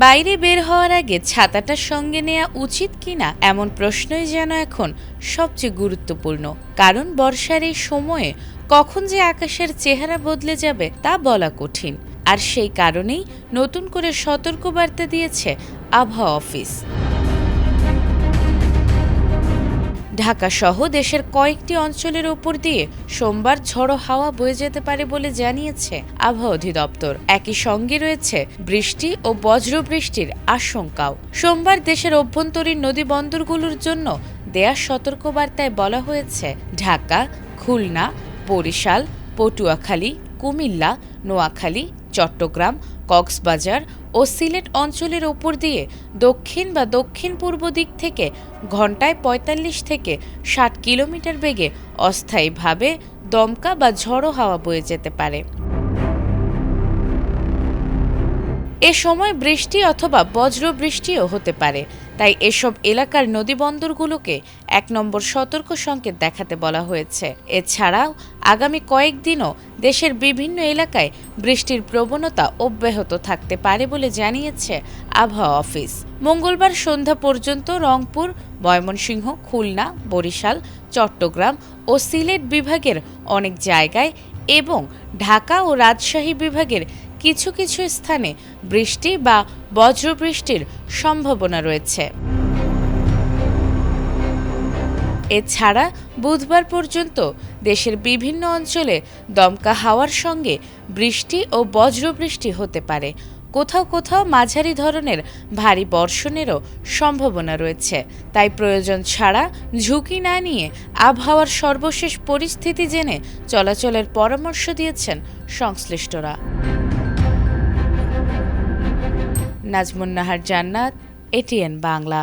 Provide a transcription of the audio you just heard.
বাইরে বের হওয়ার আগে ছাতাটা সঙ্গে নেওয়া উচিত কিনা এমন প্রশ্নই যেন এখন সবচেয়ে গুরুত্বপূর্ণ। কারণ বর্ষার এই সময়ে কখন যে আকাশের চেহারা বদলে যাবে তা বলা কঠিন। আর সেই কারণেই নতুন করে সতর্কবার্তা দিয়েছে আবহাওয়া অফিস। ঢাকা সহ দেশের কয়েকটি অঞ্চলের ওপর দিয়ে সোমবার ঝড়ো হাওয়া বয়ে যেতে পারে বলে জানিয়েছে আবহাওয়া অধিদপ্তর। একই সঙ্গে রয়েছে বৃষ্টি ও বজ্রবৃষ্টির আশঙ্কাও। সোমবার দেশের অভ্যন্তরীণ নদী বন্দরগুলোর জন্য দেয়া সতর্কবার্তায় বলা হয়েছে ঢাকা, খুলনা, বরিশাল, পটুয়াখালী, কুমিল্লা, নোয়াখালী, চট্টগ্রাম, কক্সবাজার ও সিলেট অঞ্চলের ওপর দিয়ে দক্ষিণ বা দক্ষিণ পূর্ব দিক থেকে ঘন্টায় ৪৫ থেকে ৬০ কিলোমিটার বেগে অস্থায়ীভাবে দমকা বা ঝড়ো হাওয়া বয়ে যেতে পারে। এ সময় বৃষ্টি অথবা বজ্রবৃষ্টিও হতে পারে। তাই এসব এলাকার নদীবন্দরগুলোকে ১ নম্বর সতর্ক সংকেত দেখাতে বলা হয়েছে। এছাড়াও আগামী কয়েকদিনও দেশের বিভিন্ন এলাকায় বৃষ্টির প্রবণতা অব্যাহত থাকতে পারে বলে জানিয়েছে আবহাওয়া অফিস। মঙ্গলবার সন্ধ্যা পর্যন্ত রংপুর, ময়মনসিংহ, খুলনা, বরিশাল, চট্টগ্রাম ও সিলেট বিভাগের অনেক জায়গায় এবং ঢাকা ও রাজশাহী বিভাগের কিছু কিছু স্থানে বৃষ্টি বা বজ্রবৃষ্টির সম্ভাবনা রয়েছে। এছাড়া বুধবার পর্যন্ত দেশের বিভিন্ন অঞ্চলে দমকা হাওয়ার সঙ্গে বৃষ্টি ও বজ্রবৃষ্টি হতে পারে। কোথাও কোথাও মাঝারি ধরনের ভারী বর্ষণেরও সম্ভাবনা রয়েছে। তাই প্রয়োজন ছাড়া ঝুঁকি না নিয়ে আবহাওয়ার সর্বশেষ পরিস্থিতি জেনে চলাচলের পরামর্শ দিয়েছেন সংশ্লিষ্টরা। নাজমুন নাহার জান্নাত, এটিএন বাংলা।